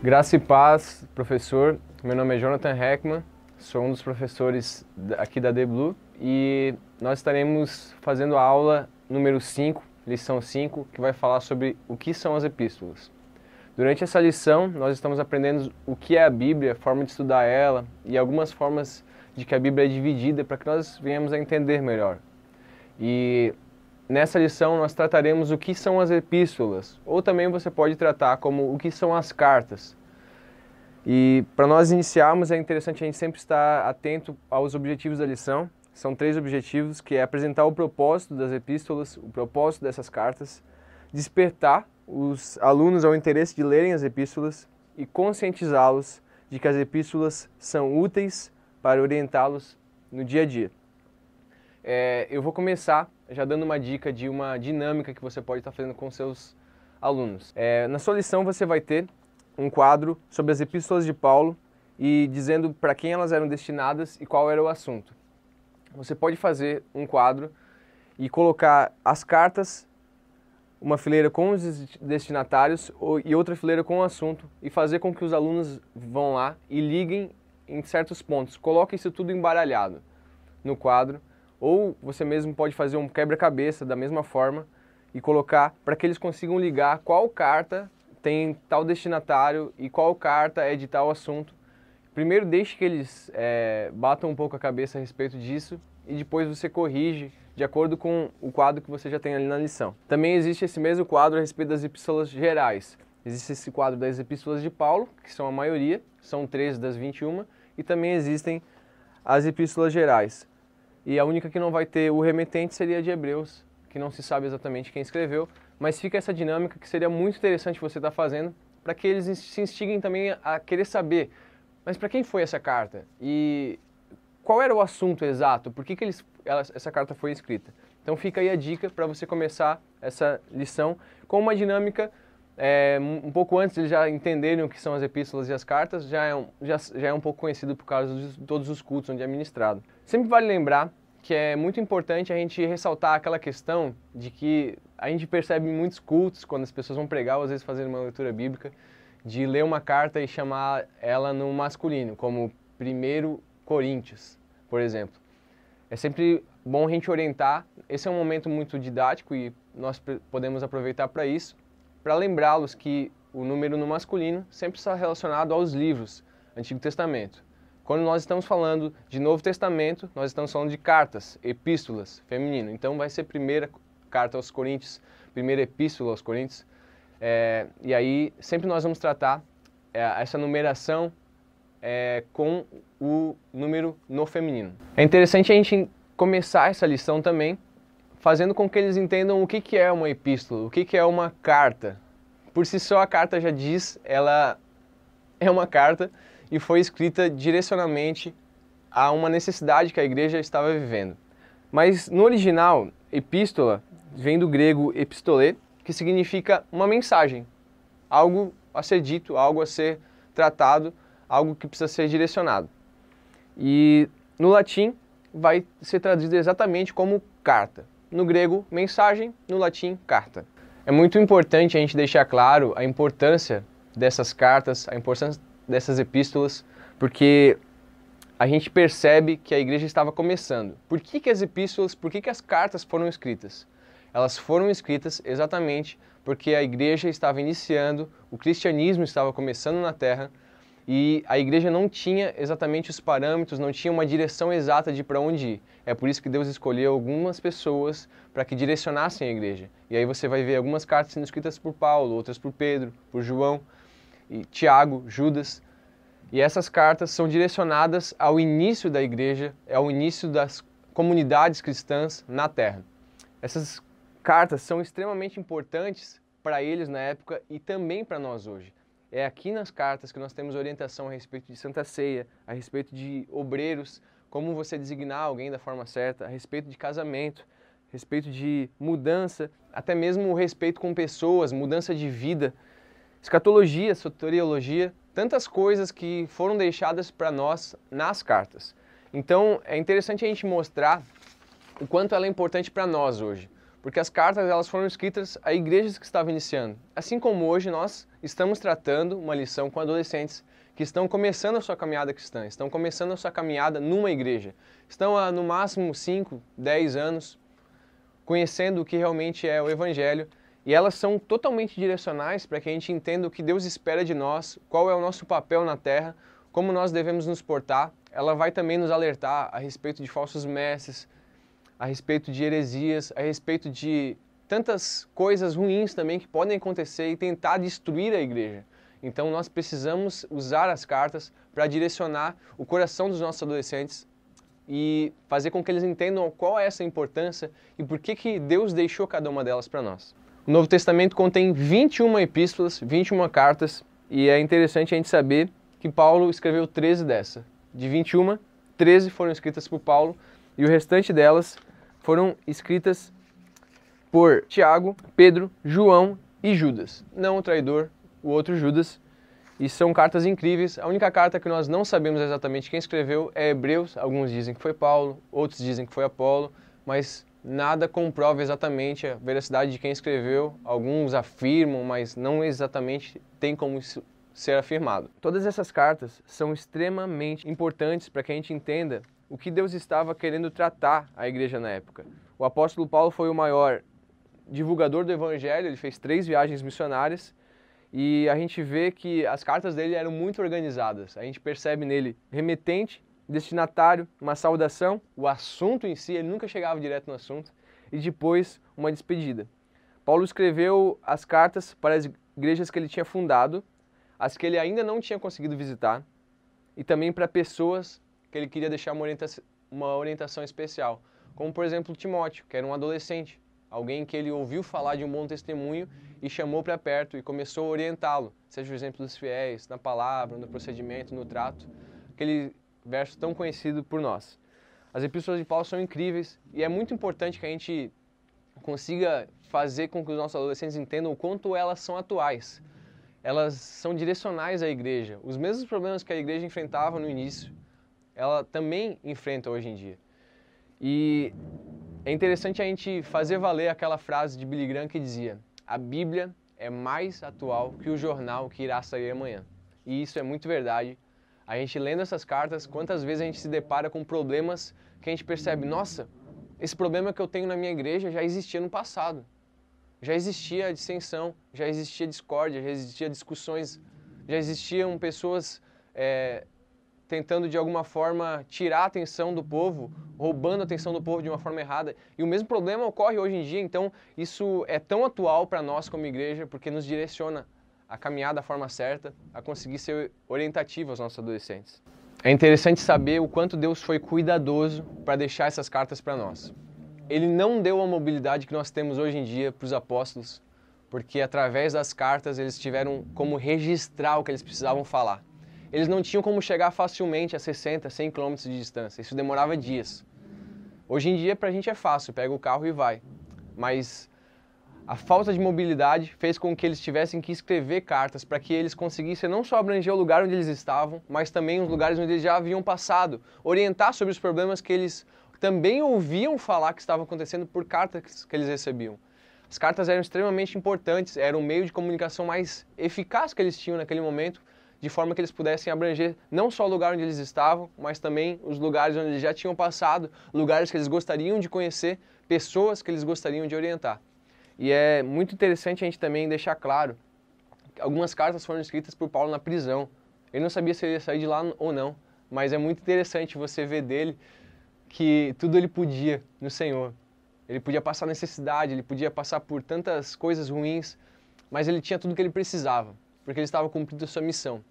Graça e paz, professor. Meu nome é Jonathan Heckman, sou um dos professores aqui da The Blue e nós estaremos fazendo a aula número 5, lição 5, que vai falar sobre o que são as epístolas. Durante essa lição, nós estamos aprendendo o que é a Bíblia, a forma de estudar ela e algumas formas de que a Bíblia é dividida para que nós venhamos a entender melhor. E nessa lição nós trataremos o que são as epístolas, ou também você pode tratar como o que são as cartas. E para nós iniciarmos é interessante a gente sempre estar atento aos objetivos da lição. São 3 objetivos, que é apresentar o propósito das epístolas, o propósito dessas cartas, despertar os alunos ao interesse de lerem as epístolas e conscientizá-los de que as epístolas são úteis para orientá-los no dia a dia. Eu vou começar já dando uma dica de uma dinâmica que você pode estar fazendo com seus alunos. Na sua lição você vai ter um quadro sobre as epístolas de Paulo e dizendo para quem elas eram destinadas e qual era o assunto. Você pode fazer um quadro e colocar as cartas, uma fileira com os destinatários e outra fileira com o assunto e fazer com que os alunos vão lá e liguem em certos pontos. Coloque isso tudo embaralhado no quadro. Ou você mesmo pode fazer um quebra-cabeça da mesma forma e colocar para que eles consigam ligar qual carta tem tal destinatário e qual carta é de tal assunto. Primeiro deixe que eles batam um pouco a cabeça a respeito disso e depois você corrige de acordo com o quadro que você já tem ali na lição. Também existe esse mesmo quadro a respeito das epístolas gerais. Existe esse quadro das epístolas de Paulo, que são a maioria, são 13 das 21, e também existem as epístolas gerais. E a única que não vai ter o remetente seria a de Hebreus, que não se sabe exatamente quem escreveu, mas fica essa dinâmica que seria muito interessante você estar fazendo, para que eles se instiguem também a querer saber, mas para quem foi essa carta? E qual era o assunto exato? Por que essa carta foi escrita? Então fica aí a dica para você começar essa lição com uma dinâmica um pouco antes de eles já entenderem o que são as epístolas e as cartas, já é um pouco conhecido por causa de todos os cultos onde é ministrado. Sempre vale lembrar que é muito importante a gente ressaltar aquela questão de que a gente percebe em muitos cultos, quando as pessoas vão pregar, ou às vezes fazendo uma leitura bíblica, de ler uma carta e chamar ela no masculino, como 1 Coríntios, por exemplo. É sempre bom a gente orientar, esse é um momento muito didático e nós podemos aproveitar para isso, para lembrá-los que o número no masculino sempre está relacionado aos livros, Antigo Testamento. Quando nós estamos falando de Novo Testamento, nós estamos falando de cartas, epístolas, feminino. Então vai ser primeira carta aos Coríntios, primeira epístola aos Coríntios. E aí sempre nós vamos tratar essa numeração com o número no feminino. É interessante a gente começar essa lição também fazendo com que eles entendam o que é uma epístola, o que é uma carta. Por si só a carta já diz, ela é uma carta e foi escrita direcionamente a uma necessidade que a igreja estava vivendo. Mas no original, epístola vem do grego epistolê, que significa uma mensagem, algo a ser dito, algo a ser tratado, algo que precisa ser direcionado. E no latim vai ser traduzido exatamente como carta. No grego, mensagem, no latim, carta. É muito importante a gente deixar claro a importância dessas cartas, a importância dessas epístolas, porque a gente percebe que a igreja estava começando. Por que as epístolas, por que as cartas foram escritas? Elas foram escritas exatamente porque a igreja estava iniciando, o cristianismo estava começando na terra e a igreja não tinha exatamente os parâmetros, não tinha uma direção exata de para onde ir. É por isso que Deus escolheu algumas pessoas para que direcionassem a igreja. E aí você vai ver algumas cartas sendo escritas por Paulo, outras por Pedro, por João, e Tiago, Judas. E essas cartas são direcionadas ao início da igreja, ao início das comunidades cristãs na terra. Essas cartas são extremamente importantes para eles na época e também para nós hoje. É aqui nas cartas que nós temos orientação a respeito de Santa Ceia, a respeito de obreiros, como você designar alguém da forma certa, a respeito de casamento, a respeito de mudança, até mesmo o respeito com pessoas, mudança de vida, escatologia, soteriologia, tantas coisas que foram deixadas para nós nas cartas. Então é interessante a gente mostrar o quanto ela é importante para nós hoje. porque as cartas elas foram escritas a igrejas que estavam iniciando. Assim como hoje nós estamos tratando uma lição com adolescentes que estão começando a sua caminhada cristã, estão começando a sua caminhada numa igreja, estão há no máximo 5, 10 anos conhecendo o que realmente é o Evangelho, e elas são totalmente direcionais para que a gente entenda o que Deus espera de nós, qual é o nosso papel na terra, como nós devemos nos portar. Ela vai também nos alertar a respeito de falsos mestres, a respeito de heresias, a respeito de tantas coisas ruins também que podem acontecer e tentar destruir a igreja. Então nós precisamos usar as cartas para direcionar o coração dos nossos adolescentes e fazer com que eles entendam qual é essa importância e por que Deus deixou cada uma delas para nós. O Novo Testamento contém 21 epístolas, 21 cartas, e é interessante a gente saber que Paulo escreveu 13 dessas. De 21, 13 foram escritas por Paulo e o restante delas foram escritas por Tiago, Pedro, João e Judas. Não o traidor, o outro Judas. E são cartas incríveis. A única carta que nós não sabemos exatamente quem escreveu é Hebreus. Alguns dizem que foi Paulo, outros dizem que foi Apolo, mas nada comprova exatamente a veracidade de quem escreveu. Alguns afirmam, mas não exatamente tem como isso ser afirmado. Todas essas cartas são extremamente importantes para que a gente entenda o que Deus estava querendo tratar a igreja na época. O apóstolo Paulo foi o maior divulgador do evangelho, ele fez 3 viagens missionárias e a gente vê que as cartas dele eram muito organizadas. A gente percebe nele remetente, destinatário, uma saudação, o assunto em si, ele nunca chegava direto no assunto, e depois uma despedida. Paulo escreveu as cartas para as igrejas que ele tinha fundado, as que ele ainda não tinha conseguido visitar, e também para pessoas que ele queria deixar uma orientação especial, como por exemplo Timóteo, que era um adolescente, alguém que ele ouviu falar de um bom testemunho e chamou para perto e começou a orientá-lo, seja o exemplo dos fiéis, na palavra, no procedimento, no trato, aquele verso tão conhecido por nós. As epístolas de Paulo são incríveis e é muito importante que a gente consiga fazer com que os nossos adolescentes entendam o quanto elas são atuais. Elas são direcionais à igreja. Os mesmos problemas que a igreja enfrentava no início, ela também enfrenta hoje em dia. E é interessante a gente fazer valer aquela frase de Billy Graham que dizia: a Bíblia é mais atual que o jornal que irá sair amanhã. E isso é muito verdade. A gente lendo essas cartas, quantas vezes a gente se depara com problemas que a gente percebe, nossa, esse problema que eu tenho na minha igreja já existia no passado. Já existia dissensão, já existia discórdia, já existia discussões, já existiam pessoas tentando de alguma forma tirar a atenção do povo, roubando a atenção do povo de uma forma errada. E o mesmo problema ocorre hoje em dia, então isso é tão atual para nós como igreja, porque nos direciona a caminhar da forma certa, a conseguir ser orientativo aos nossos adolescentes. É interessante saber o quanto Deus foi cuidadoso para deixar essas cartas para nós. Ele não deu a mobilidade que nós temos hoje em dia para os apóstolos, porque através das cartas eles tiveram como registrar o que eles precisavam falar. Eles não tinham como chegar facilmente a 60, 100 km de distância, isso demorava dias. Hoje em dia, para a gente é fácil, pega o carro e vai. Mas a falta de mobilidade fez com que eles tivessem que escrever cartas para que eles conseguissem não só abranger o lugar onde eles estavam, mas também os lugares onde eles já haviam passado, orientar sobre os problemas que eles também ouviam falar que estavam acontecendo por cartas que eles recebiam. As cartas eram extremamente importantes, era o meio de comunicação mais eficaz que eles tinham naquele momento, de forma que eles pudessem abranger não só o lugar onde eles estavam, mas também os lugares onde eles já tinham passado, lugares que eles gostariam de conhecer, pessoas que eles gostariam de orientar. E é muito interessante a gente também deixar claro que algumas cartas foram escritas por Paulo na prisão. Ele não sabia se ele ia sair de lá ou não, mas é muito interessante você ver dele que tudo ele podia no Senhor. Ele podia passar necessidade, ele podia passar por tantas coisas ruins, mas ele tinha tudo o que ele precisava, porque ele estava cumprindo a sua missão.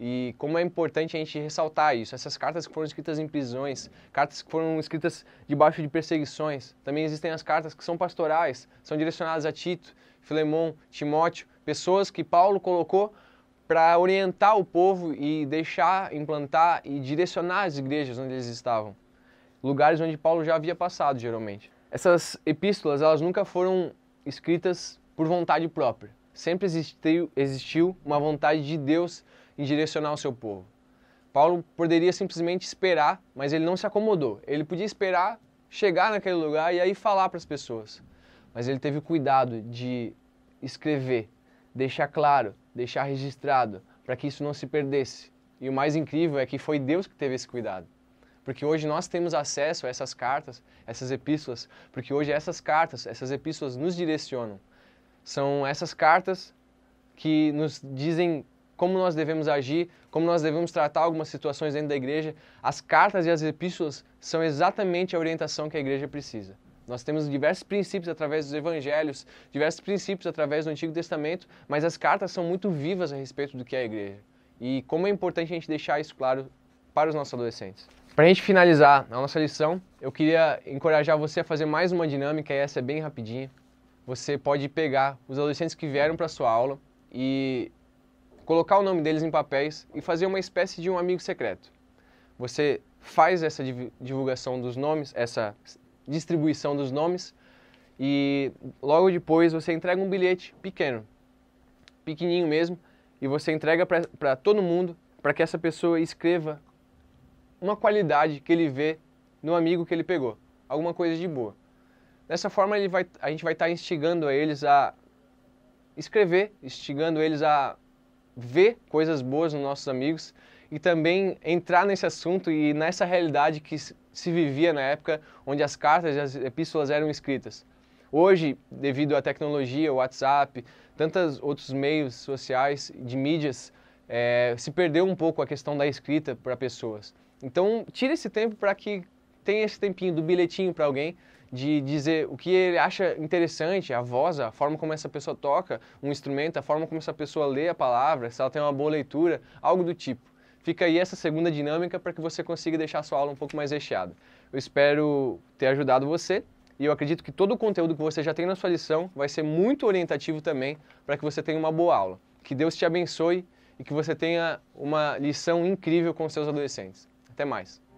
E como é importante a gente ressaltar isso, essas cartas que foram escritas em prisões, cartas que foram escritas debaixo de perseguições, também existem as cartas que são pastorais, são direcionadas a Tito, Filemon, Timóteo, pessoas que Paulo colocou para orientar o povo e deixar, implantar e direcionar as igrejas onde eles estavam, lugares onde Paulo já havia passado geralmente. Essas epístolas, elas nunca foram escritas por vontade própria, sempre existiu uma vontade de Deus em direcionar o seu povo. Paulo poderia simplesmente esperar, mas ele não se acomodou. Ele podia esperar chegar naquele lugar e aí falar para as pessoas. mas ele teve o cuidado de escrever, deixar claro, deixar registrado, para que isso não se perdesse. E o mais incrível é que foi Deus que teve esse cuidado. Porque hoje nós temos acesso a essas cartas, essas epístolas, porque hoje essas cartas, essas epístolas nos direcionam. São essas cartas que nos dizem como nós devemos agir, como nós devemos tratar algumas situações dentro da igreja. As cartas e as epístolas são exatamente a orientação que a igreja precisa. Nós temos diversos princípios através dos evangelhos, diversos princípios através do Antigo Testamento, mas as cartas são muito vivas a respeito do que é a igreja. E como é importante a gente deixar isso claro para os nossos adolescentes. Para a gente finalizar a nossa lição, eu queria encorajar você a fazer mais uma dinâmica, e essa é bem rapidinha. Você pode pegar os adolescentes que vieram para a sua aula e colocar o nome deles em papéis e fazer uma espécie de um amigo secreto. Você faz essa divulgação dos nomes, essa distribuição dos nomes, e logo depois você entrega um bilhete pequeno, pequenininho mesmo, e você entrega para todo mundo, para que essa pessoa escreva uma qualidade que ele vê no amigo que ele pegou, alguma coisa de boa. Dessa forma a gente vai estar instigando a eles a escrever, instigando eles a ver coisas boas nos nossos amigos e também entrar nesse assunto e nessa realidade que se vivia na época onde as cartas e as epístolas eram escritas. Hoje, devido à tecnologia, o WhatsApp, tantos outros meios sociais, de mídias, se perdeu um pouco a questão da escrita para pessoas. Então, tire esse tempo para que tenha esse tempinho do bilhetinho para alguém, de dizer o que ele acha interessante, a voz, a forma como essa pessoa toca um instrumento, a forma como essa pessoa lê a palavra, se ela tem uma boa leitura, algo do tipo. Fica aí essa segunda dinâmica para que você consiga deixar a sua aula um pouco mais recheada. Eu espero ter ajudado você e eu acredito que todo o conteúdo que você já tem na sua lição vai ser muito orientativo também para que você tenha uma boa aula. Que Deus te abençoe e que você tenha uma lição incrível com seus adolescentes. Até mais!